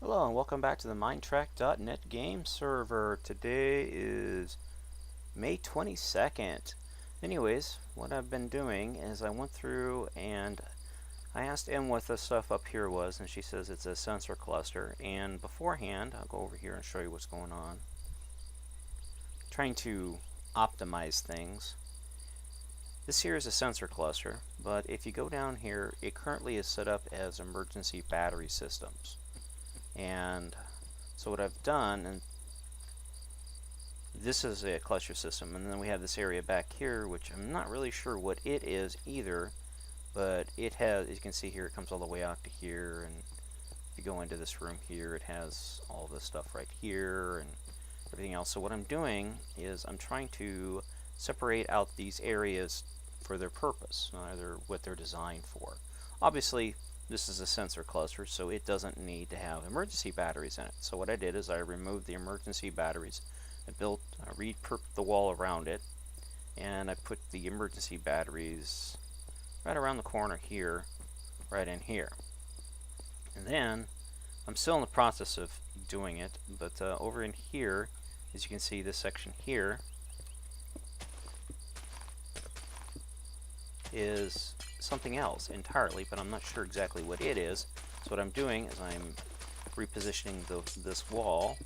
Hello and welcome back to the Minetrek.net game server. Today is May 22nd. Anyways, what I've been doing is I went through and I asked Em what the stuff up here was, and she says it's a sensor cluster. And beforehand, I'll go over here and show you what's going on. Trying to optimize things. This here is a sensor cluster, but if you go down here, it currently is set up as emergency battery systems. And so what I've done, and this is a cluster system, and then we have this area back here, which I'm not really sure what it is either, but it has, as you can see here, it comes all the way out to here, and if you go into this room here, it has all this stuff right here and everything else. So what I'm doing is I'm trying to separate out these areas for their purpose, either what they're designed for. Obviously, this is a sensor cluster, so it doesn't need to have emergency batteries in it. So what I did is I removed the emergency batteries. I repurposed the wall around it, and I put the emergency batteries right around the corner here, right in here. And then, I'm still in the process of doing it, but over in here, as you can see, this section here is something else entirely, but I'm not sure exactly what it is. So what I'm doing is I'm repositioning this wall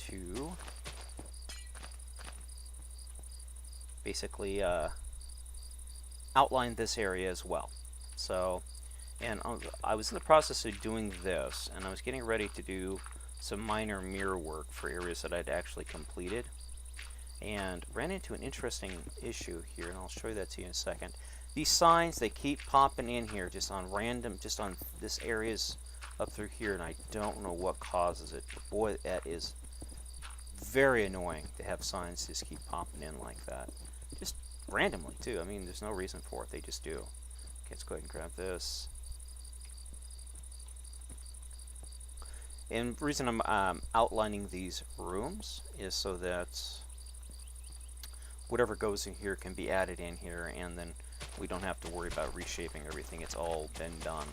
to basically outline this area as well. So, and I was in the process of doing this, and I was getting ready to do some minor mirror work for areas that I'd actually completed, and ran into an interesting issue here, and I'll show you that to you in a second. These signs, they keep popping in here just on random, just on this areas up through here, and I don't know what causes it, but boy, that is very annoying to have signs just keep popping in like that. Just randomly, too. I mean, there's no reason for it. They just do. Okay, let's go ahead and grab this. And the reason I'm outlining these rooms is so that whatever goes in here can be added in here, and then we don't have to worry about reshaping everything. It's all been done.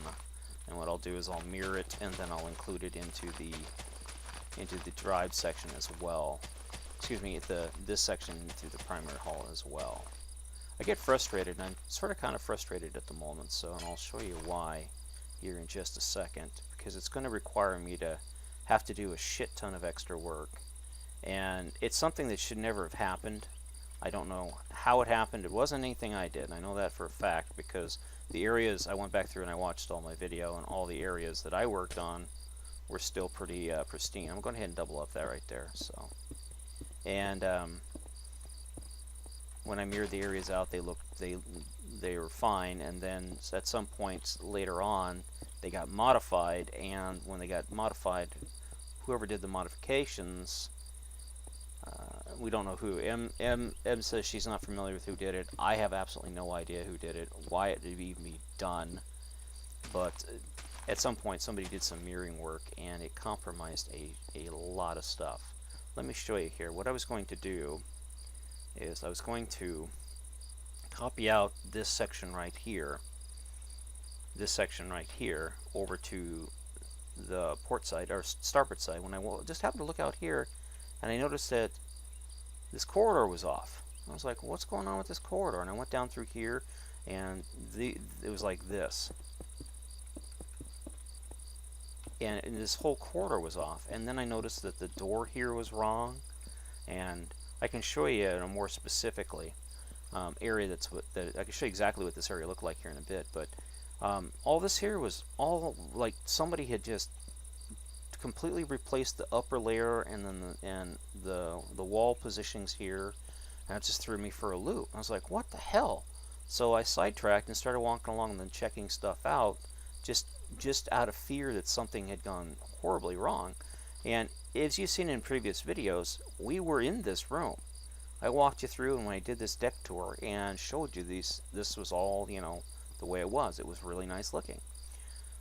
And what I'll do is I'll mirror it, and then I'll include it into the drive section as well. Excuse me, this section into the primary hall as well. I get frustrated, and I'm sort of kind of frustrated at the moment, and I'll show you why here in just a second, because it's going to require me to have to do a shit ton of extra work, and it's something that should never have happened. I don't know how it happened. It wasn't anything I did. I know that for a fact because the areas I went back through and I watched all my video, and all the areas that I worked on were still pretty pristine. I'm going ahead and double up that right there. So, and when I mirrored the areas out, they were fine. And then at some points later on, they got modified. And when they got modified, whoever did the modifications, we don't know who. Em says she's not familiar with who did it. I have absolutely no idea who did it, why it did even be done. But at some point, somebody did some mirroring work, and it compromised a lot of stuff. Let me show you here. What I was going to do is I was going to copy out this section right here, over to the port side, or starboard side, when I just happened to look out here, and I noticed that this corridor was off. I was like, what's going on with this corridor? And I went down through here, and it was like this. And this whole corridor was off. And then I noticed that the door here was wrong. And I can show you in a more specifically area I can show you exactly what this area looked like here in a bit. But all this here was all like somebody had just completely replaced the upper layer and then the wall positionings here, and it just threw me for a loop. I was like, what the hell? So I sidetracked and started walking along and then checking stuff out, just out of fear that something had gone horribly wrong. And as you've seen in previous videos, we were in this room. I walked you through, and when I did this deck tour and showed you this was all, you know, the way it was. It was really nice looking.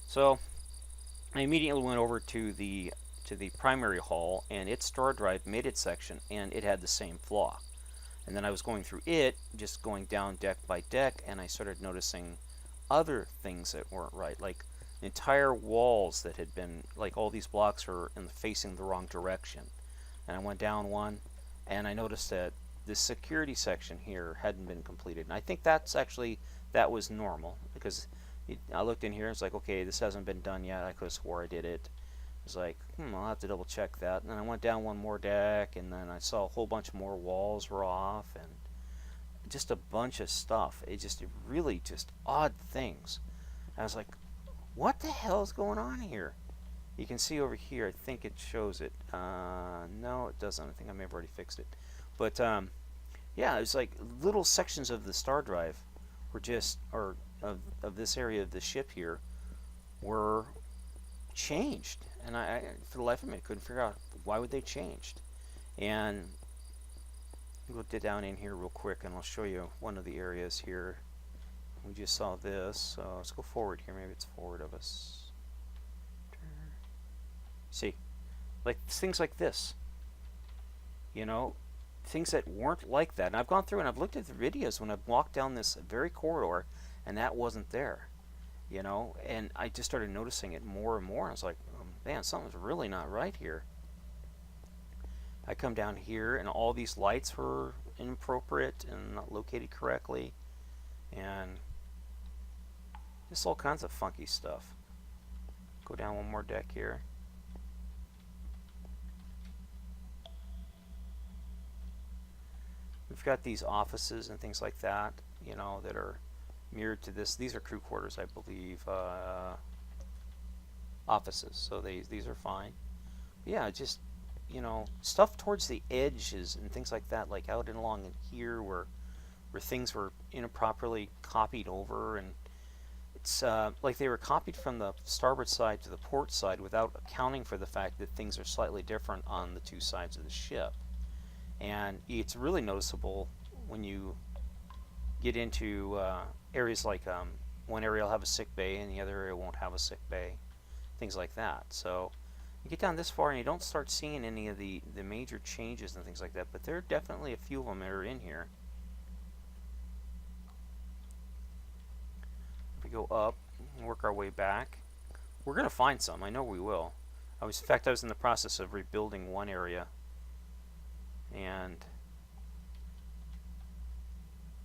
So I immediately went over to the primary hall, and its storage drive made its section, and it had the same flaw. And then I was going through it, just going down deck by deck, and I started noticing other things that weren't right. Like entire walls that had been, like, all these blocks are facing the wrong direction. And I went down one, and I noticed that this security section here hadn't been completed. And I think that was normal, because I looked in here and it's like, okay, this hasn't been done yet. I could have swore I did it. I was like, I'll have to double check that. And then I went down one more deck, and then I saw a whole bunch more walls were off, and just a bunch of stuff. It really just odd things. I was like, what the hell is going on here? You can see over here, I think it shows it. No, it doesn't. I think I may have already fixed it. But yeah, it was like little sections of the star drive were just, or of this area of the ship here, were changed. And I for the life of me, couldn't figure out why would they changed. And we'll get down in here real quick, and I'll show you one of the areas here. We just saw this, so let's go forward here. Maybe it's forward of us. See, like things like this, you know, things that weren't like that. And I've gone through and I've looked at the videos when I've walked down this very corridor, and that wasn't there, you know. And I just started noticing it more and more. I was like, oh, man, something's really not right here. I come down here, and all these lights were inappropriate and not located correctly, and just all kinds of funky stuff. Go down one more deck here. We've got these offices and things like that, you know, that are mirrored to this. These are crew quarters, I believe, offices, so these are fine. But yeah, just, you know, stuff towards the edges and things like that, like out and along in here where things were improperly copied over, and it's like they were copied from the starboard side to the port side without accounting for the fact that things are slightly different on the two sides of the ship. And it's really noticeable when you get into areas like one area will have a sick bay and the other area won't have a sick bay, things like that. So you get down this far and you don't start seeing any of the major changes and things like that, but there are definitely a few of them that are in here. If we go up and work our way back, we're going to find some. I know we will. In fact, I was in the process of rebuilding one area, and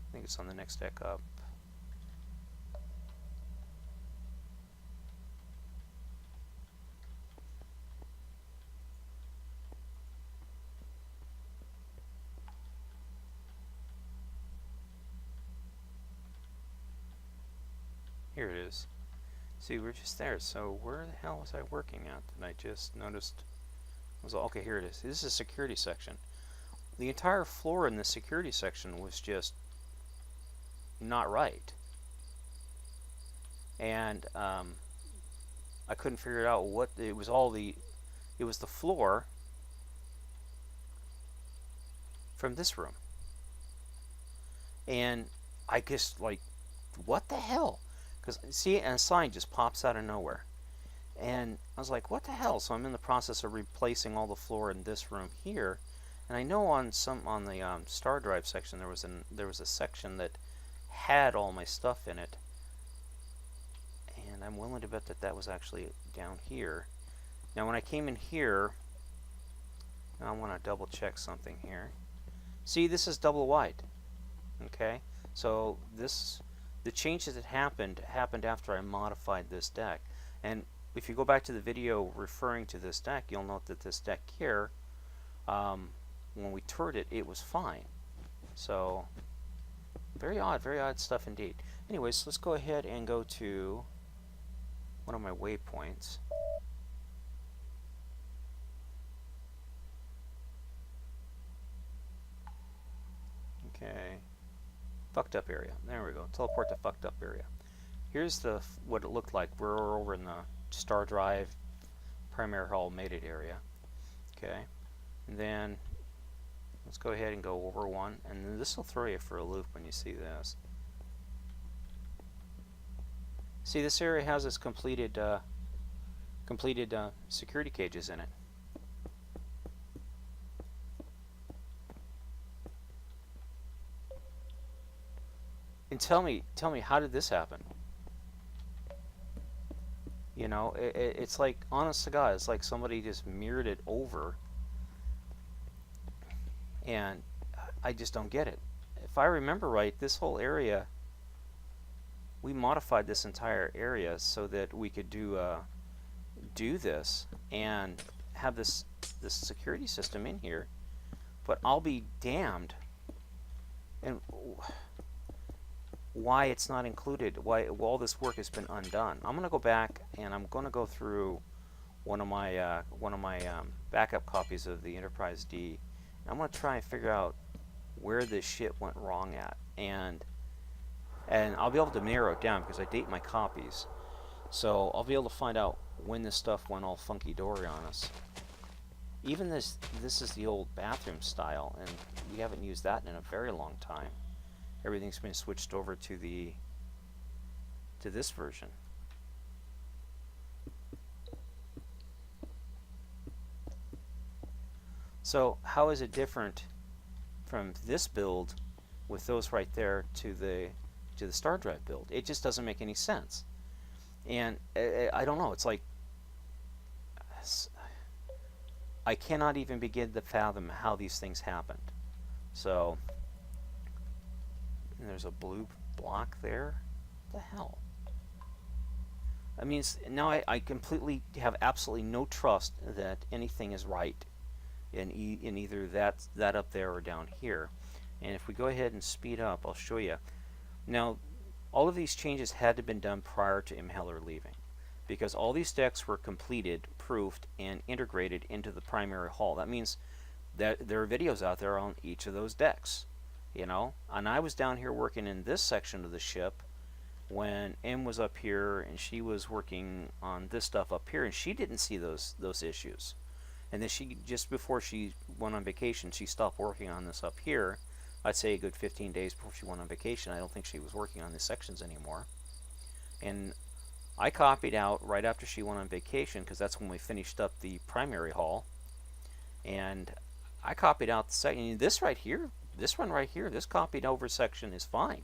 I think it's on the next deck up. Here it is. See, we're just there. So where the hell was I working at? And I just noticed. Okay, here it is. This is a security section. The entire floor in the security section was just not right, and I couldn't figure out what it was. It was the floor from this room, and I just like, what the hell? Because see, and a sign just pops out of nowhere, and I was like, what the hell? So I'm in the process of replacing all the floor in this room here. And I know on the star drive section there was a section that had all my stuff in it, and I'm willing to bet that was actually down here. Now when I came in here, I want to double check something here. See, this is double wide. Okay, so the changes that happened after I modified this deck. And if you go back to the video referring to this deck, you'll note that this deck here, when we toured it, it was fine. So very odd stuff indeed. Anyways, let's go ahead and go to one of my waypoints. Okay, fucked up area. There we go. Teleport to fucked up area. Here's what it looked like. We're over in the star drive primary hull mated area. Okay, and then let's go ahead and go over one, and then this will throw you for a loop when you see this. See, this area has its completed security cages in it. And tell me, how did this happen? You know, it's like, honest to God, it's like somebody just mirrored it over, and I just don't get it. If I remember right, this whole area, we modified this entire area so that we could do this and have this security system in here. But I'll be damned, and why it's not included, why all this work has been undone. I'm going to go back and I'm going to go through one of my backup copies of the Enterprise D. And I'm going to try and figure out where this shit went wrong at, and I'll be able to narrow it down because I date my copies, so I'll be able to find out when this stuff went all funky dory on us. Even this is the old bathroom style, and we haven't used that in a very long time. Everything's been switched over to this version. So how is it different from this build with those right there to the Star Drive build? It just doesn't make any sense. And I don't know, it's like I cannot even begin to fathom how these things happened. So there's a blue block there. What the hell? I mean, now I completely have absolutely no trust that anything is right in either that up there or down here. And if we go ahead and speed up, I'll show you. Now, all of these changes had to have been done prior to M. Heller leaving, because all these decks were completed, proofed, and integrated into the primary hull. That means that there are videos out there on each of those decks, you know. And I was down here working in this section of the ship when M was up here, and she was working on this stuff up here, and she didn't see those issues. And then she, just before she went on vacation, she stopped working on this up here. I'd say a good 15 days before she went on vacation. I don't think she was working on these sections anymore. And I copied out right after she went on vacation, because that's when we finished up the primary hull. And I copied out the section. This right here, this one right here, this copied over section is fine.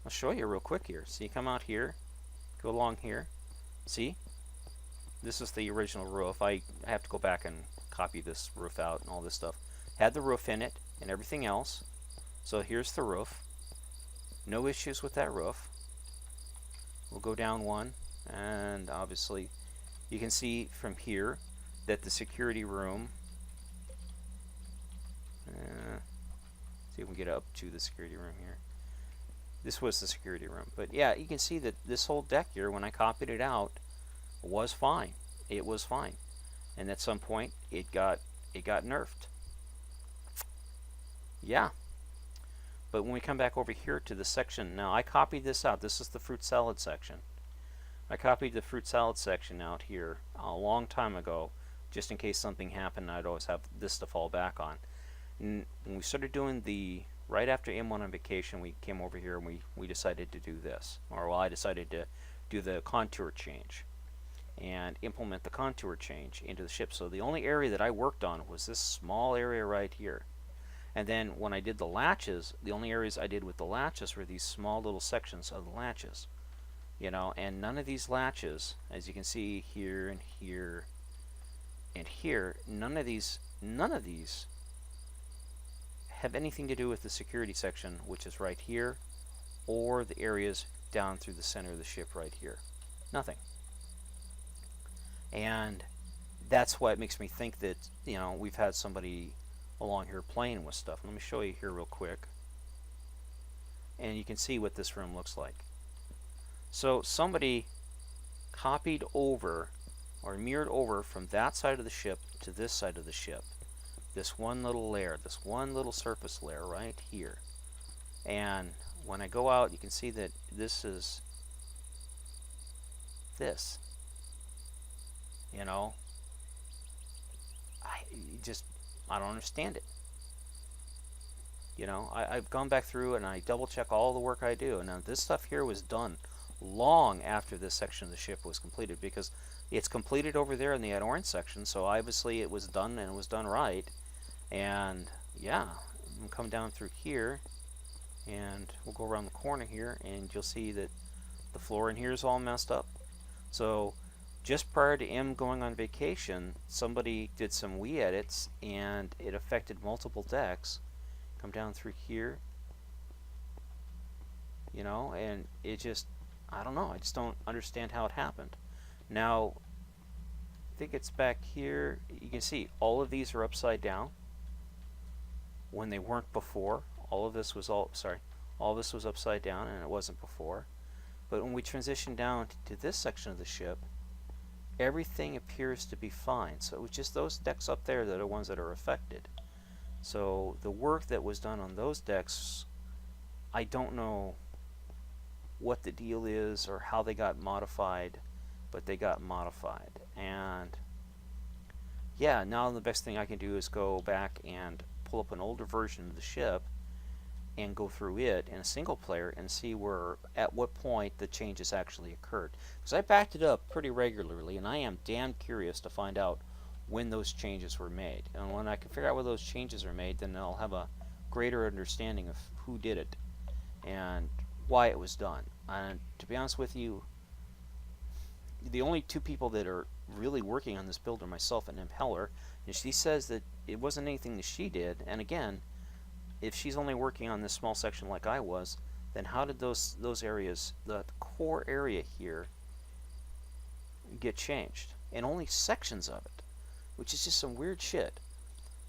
I'll show you real quick here. So you come out here, go along here. See? This is the original roof. I have to go back and copy this roof out and all this stuff. Had the roof in it and everything else. So here's the roof. No issues with that roof. We'll go down one, and obviously you can see from here that the security room, see if we can get up to the security room here. This was the security room. But yeah, you can see that this whole deck here, when I copied it out, was fine. It was fine. And at some point it got nerfed. Yeah. But when we come back over here to the section, now I copied this out. This is the fruit salad section. I copied the fruit salad section out here a long time ago, just in case something happened. I'd always have this to fall back on. And when we started doing right after M went on vacation, we came over here and we decided to do this. Or, well, I decided to do the contour change and implement the contour change into the ship. So the only area that I worked on was this small area right here. And then when I did the latches, the only areas I did with the latches were these small little sections of the latches. You know, and none of these latches, as you can see here and here and here, none of these have anything to do with the security section, which is right here, or the areas down through the center of the ship right here. Nothing. And that's why it makes me think that, you know, we've had somebody along here playing with stuff. Let me show you here real quick. And you can see what this room looks like. So somebody copied over or mirrored over from that side of the ship to this side of the ship. This one little layer, this one little surface layer right here. And when I go out, you can see that this is this. You know, I don't understand it. You know, I've gone back through and I double check all the work I do. And now this stuff here was done long after this section of the ship was completed, because it's completed over there in the orange section. So obviously it was done, and it was done right. And yeah, we'll come down through here and we'll go around the corner here, and you'll see that the floor in here is all messed up. So just prior to M going on vacation, somebody did some Wii edits and it affected multiple decks. Come down through here, you know, and it just, I don't know, I just don't understand how it happened. Now, I think it's back here. You can see all of these are upside down when they weren't before. All this was upside down and it wasn't before. But when we transition down to this section of the ship, everything appears to be fine. So it was just those decks up there that are ones that are affected. So the work that was done on those decks, I don't know what the deal is or how they got modified, but they got modified. And yeah, now the best thing I can do is go back and pull up an older version of the ship and go through it in a single player and see where, at what point the changes actually occurred. Because I backed it up pretty regularly, and I am damn curious to find out when those changes were made. And when I can figure out where those changes are made, then I'll have a greater understanding of who did it and why it was done. And to be honest with you, the only two people that are really working on this build are myself and Impeller, and she says that it wasn't anything that she did. And again, if she's only working on this small section like I was, then how did those areas, the core area here, get changed? And only sections of it, which is just some weird shit.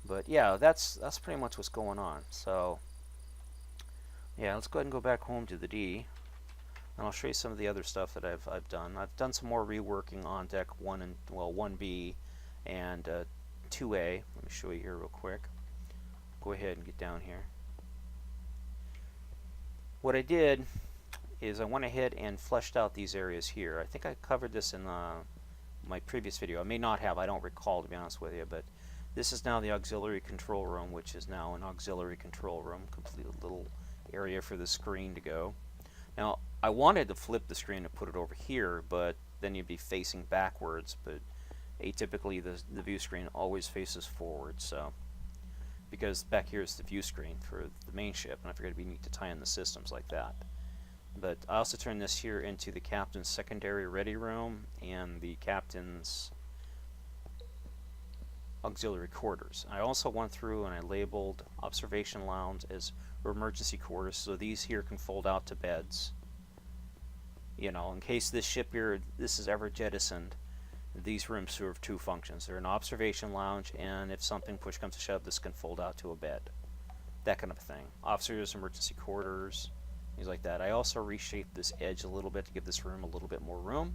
But yeah, that's pretty much what's going on. So yeah, let's go ahead and go back home to the D, and I'll show you some of the other stuff that I've done. I've done some more reworking on deck 1B and 2A. Let me show you here real quick. Go ahead and get down here. What I did is I went ahead and fleshed out these areas here. I think I covered this in my previous video. I may not have, I don't recall, to be honest with you, but this is now the auxiliary control room, which is now an auxiliary control room, complete little area for the screen to go. Now, I wanted to flip the screen and put it over here, but then you'd be facing backwards, but atypically the view screen always faces forward, so because back here is the view screen for the main ship, and I figured it'd be neat to tie in the systems like that. But I also turned this here into the captain's secondary ready room and the captain's auxiliary quarters. I also went through and I labeled observation lounge as emergency quarters, so these here can fold out to beds. You know, in case this ship here, this is ever jettisoned, these rooms serve two functions. They're an observation lounge, and if something push comes to shove, this can fold out to a bed. That kind of thing. Officers' emergency quarters, things like that. I also reshaped this edge a little bit to give this room a little bit more room.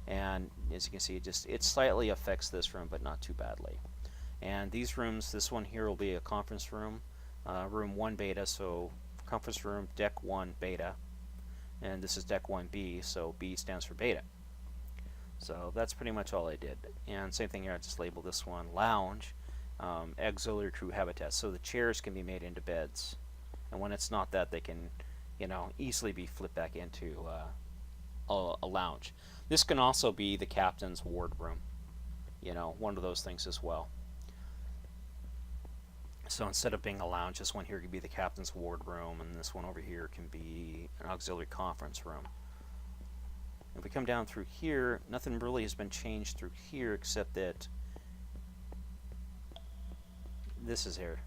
And as you can see, it slightly affects this room, but not too badly. And these rooms, this one here will be a conference room, room 1 beta, so conference room deck 1 beta. And this is deck 1B, so B stands for beta. So that's pretty much all I did. And same thing here, I just labeled this one lounge, auxiliary crew habitat. So the chairs can be made into beds. And when it's not that, they can, you know, easily be flipped back into a lounge. This can also be the captain's wardroom, you know, one of those things as well. So instead of being a lounge, this one here could be the captain's wardroom, and this one over here can be an auxiliary conference room. If we come down through here, nothing really has been changed through here except that this is here.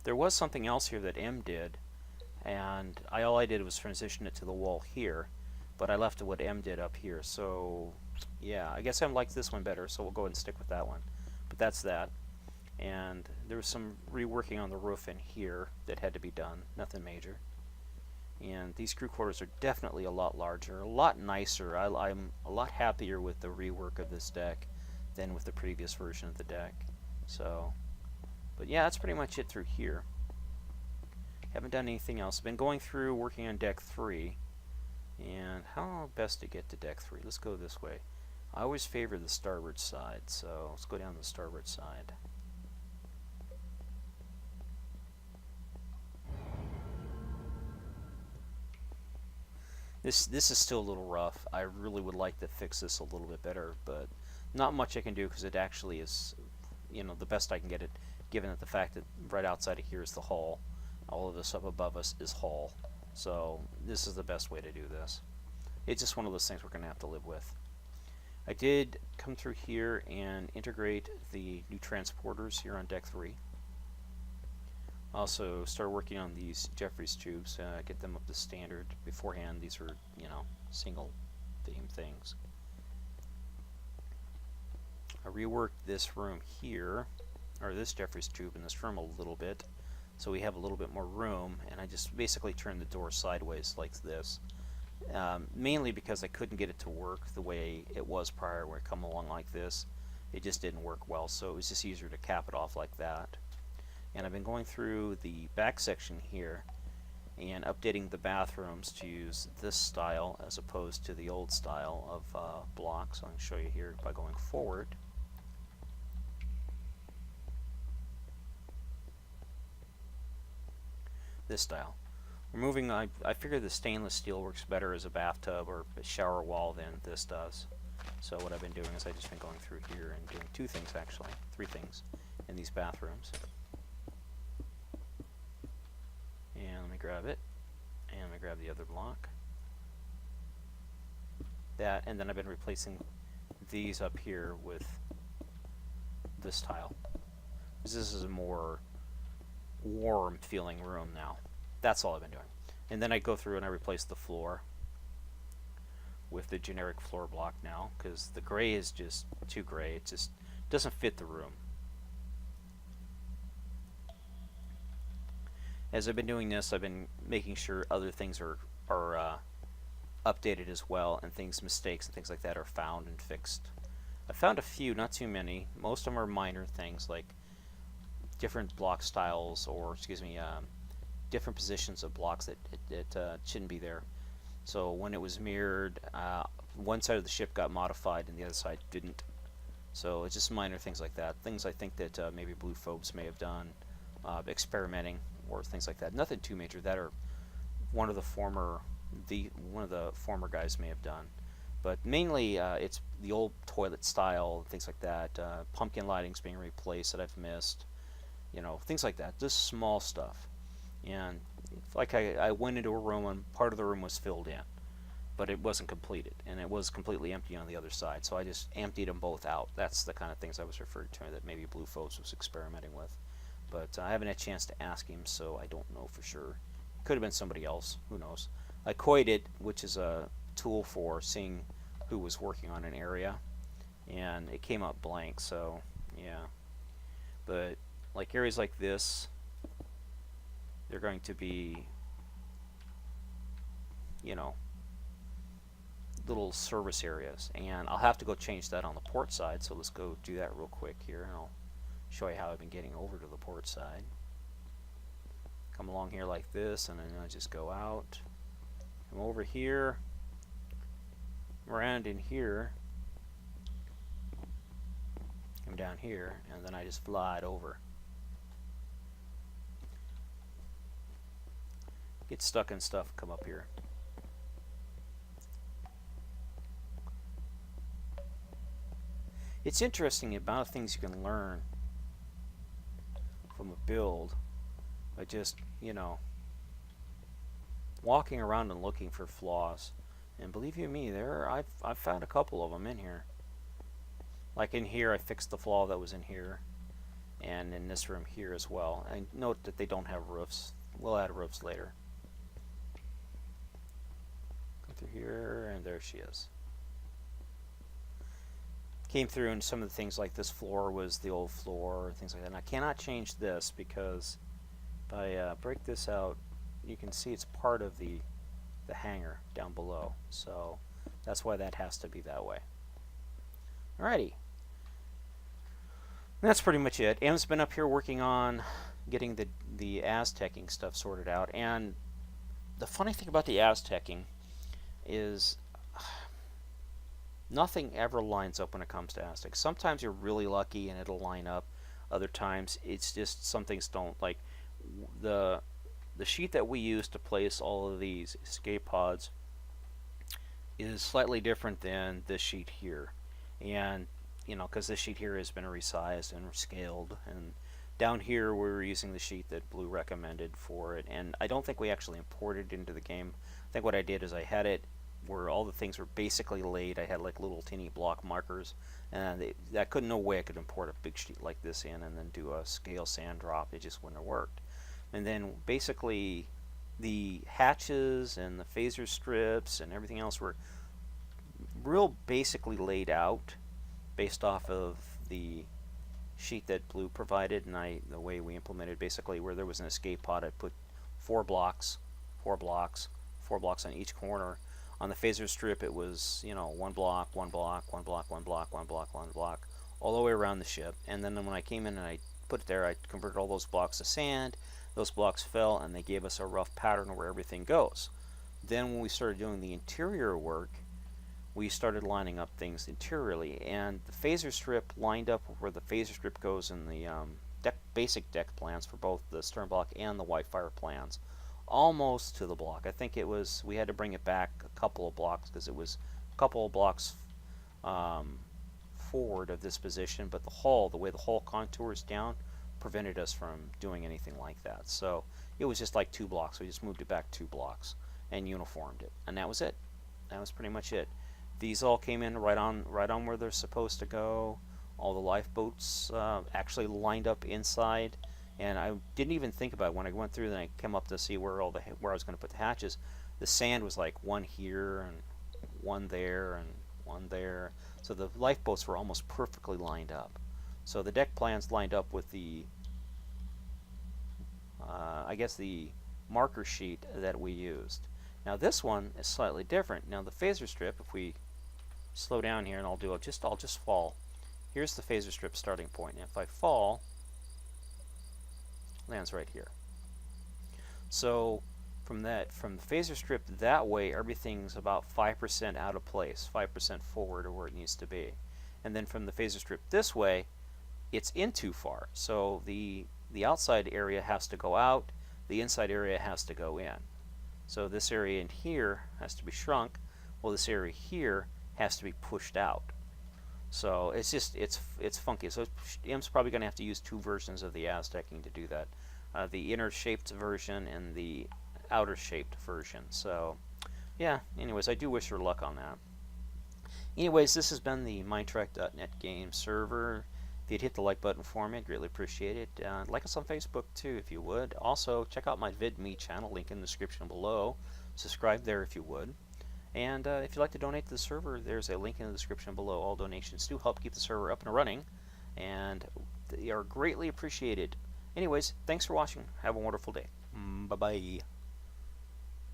There was something else here that M did, and all I did was transition it to the wall here, but I left what M did up here. So yeah, I guess I like this one better, so we'll go ahead and stick with that one. But that's that. And there was some reworking on the roof in here that had to be done, nothing major. And these crew quarters are definitely a lot larger, a lot nicer. I'm a lot happier with the rework of this deck than with the previous version of the deck. So, but yeah, that's pretty much it through here. Haven't done anything else. Been going through working on deck 3. And how best to get to deck 3? Let's go this way. I always favor the starboard side, so let's go down the starboard side. This is still a little rough. I really would like to fix this a little bit better, but not much I can do because it actually is, you know, the best I can get it, given that the fact that right outside of here is the hull. All of this up above us is hull. So this is the best way to do this. It's just one of those things we're going to have to live with. I did come through here and integrate the new transporters here on deck 3. Also start working on these Jeffries tubes, get them up to standard. Beforehand, these are, single theme things. I reworked this room here, or this Jeffries tube in this room a little bit, so we have a little bit more room, and I just basically turned the door sideways like this. Mainly because I couldn't get it to work the way it was prior, where it come along like this. It just didn't work well, so it was just easier to cap it off like that. And I've been going through the back section here and updating the bathrooms to use this style as opposed to the old style of blocks. So I can show you here by going forward. This style. Removing, I figure the stainless steel works better as a bathtub or a shower wall than this does. So what I've been doing is I've just been going through here and doing 2 things, actually, 3 things in these bathrooms. And let me grab it, and let me grab the other block. That, and then I've been replacing these up here with this tile. This is a more warm feeling room now. That's all I've been doing. And then I go through and I replace the floor with the generic floor block now, because the gray is just too gray. It just doesn't fit the room. As I've been doing this, I've been making sure other things are updated as well, and mistakes and things like that are found and fixed. I found a few, not too many. Most of them are minor things like different block styles, or different positions of blocks that shouldn't be there. So when it was mirrored, one side of the ship got modified and the other side didn't. So it's just minor things like that. Things I think that maybe Blue Phobes may have done, experimenting or things like that. Nothing too major. That or one of the former guys may have done. But mainly it's the old toilet style, things like that. Pumpkin lighting's being replaced that I've missed. Things like that. Just small stuff. And like I went into a room and part of the room was filled in, but it wasn't completed, and it was completely empty on the other side. So I just emptied them both out. That's the kind of things I was referring to that maybe Blue Phobes was experimenting with. But I haven't had a chance to ask him, so I don't know for sure. Could have been somebody else. Who knows? I coied it, which is a tool for seeing who was working on an area, and it came up blank. So yeah, but like areas like this, they're going to be, little service areas, and I'll have to go change that on the port side. So let's go do that real quick here, and I'll show you how I've been getting over to the port side. Come along here like this, and then I just go out, come over here, around in here, come down here, and then I just fly it over. Get stuck in stuff, come up here. It's interesting the amount of things you can learn from a build by just, walking around and looking for flaws. And believe you me, I've found a couple of them in here. Like in here, I fixed the flaw that was in here, and in this room here as well. I note that they don't have roofs. We'll add roofs later. Through here, and there she is. Came through, and some of the things like this floor was the old floor, things like that. And I cannot change this because if I break this out, you can see it's part of the hangar down below. So that's why that has to be that way. Alrighty. That's pretty much it. Em's been up here working on getting the Aztecing stuff sorted out. And the funny thing about the Aztecing is nothing ever lines up when it comes to Aztec. Sometimes you're really lucky and it'll line up. Other times it's just some things don't. Like the sheet that we use to place all of these escape pods is slightly different than this sheet here. And because this sheet here has been resized and scaled, and Down here we were using the sheet that Blue recommended for it, and I don't think we actually imported it into the game. I think what I did is I had it where all the things were basically laid. I had like little teeny block markers, and no way I could import a big sheet like this in and then do a scale sand drop. It just wouldn't have worked. And then basically the hatches and the phaser strips and everything else were real basically laid out based off of the sheet that Blue provided, and the way we implemented basically where there was an escape pod, I put 4 blocks, 4 blocks, 4 blocks on each corner. On the phaser strip, it was, you know, 1 block, 1 block, 1 block, 1 block, 1 block, 1 block, all the way around the ship. And then when I came in and I put it there, I converted all those blocks to sand. Those blocks fell, and they gave us a rough pattern where everything goes. Then when we started doing the interior work, we started lining up things interiorly, and the phaser strip lined up where the phaser strip goes in the basic deck plans for both the stern block and the Whitefire plans, almost to the block. I think it was, we had to bring it back a couple of blocks because it was a couple of blocks forward of this position, but the hull, the way the hull contours down, prevented us from doing anything like that. So it was just like 2 blocks. We just moved it back 2 blocks and uniformed it, and that was it. That was pretty much it. These all came in right on where they're supposed to go. All the lifeboats actually lined up inside, and I didn't even think about it when I went through. Then I came up to see where I was going to put the hatches. The sand was like 1 here and 1 there and 1 there, so the lifeboats were almost perfectly lined up. So the deck plans lined up with the, I guess, the marker sheet that we used. Now this one is slightly different. Now the phaser strip, if we slow down here, and I'll just fall. Here's the phaser strip starting point. And if I fall, lands right here. So from the phaser strip that way, everything's about 5% out of place, 5% forward or where it needs to be. And then from the phaser strip this way, it's in too far. So the outside area has to go out, the inside area has to go in. So this area in here has to be shrunk. Well, this area here has to be pushed out. So it's just, it's funky. So M's probably going to have to use 2 versions of the Aztecing to do that. The inner shaped version and the outer shaped version. So yeah, anyways, I do wish her luck on that. Anyways, this has been the Minetrek.net game server. If you'd hit the like button for me, I'd greatly appreciate it. Like us on Facebook too, if you would. Also, check out my VidMe channel, link in the description below. Subscribe there if you would. And if you'd like to donate to the server, there's a link in the description below. All donations do help keep the server up and running, and they are greatly appreciated. Anyways, thanks for watching. Have a wonderful day. Bye-bye.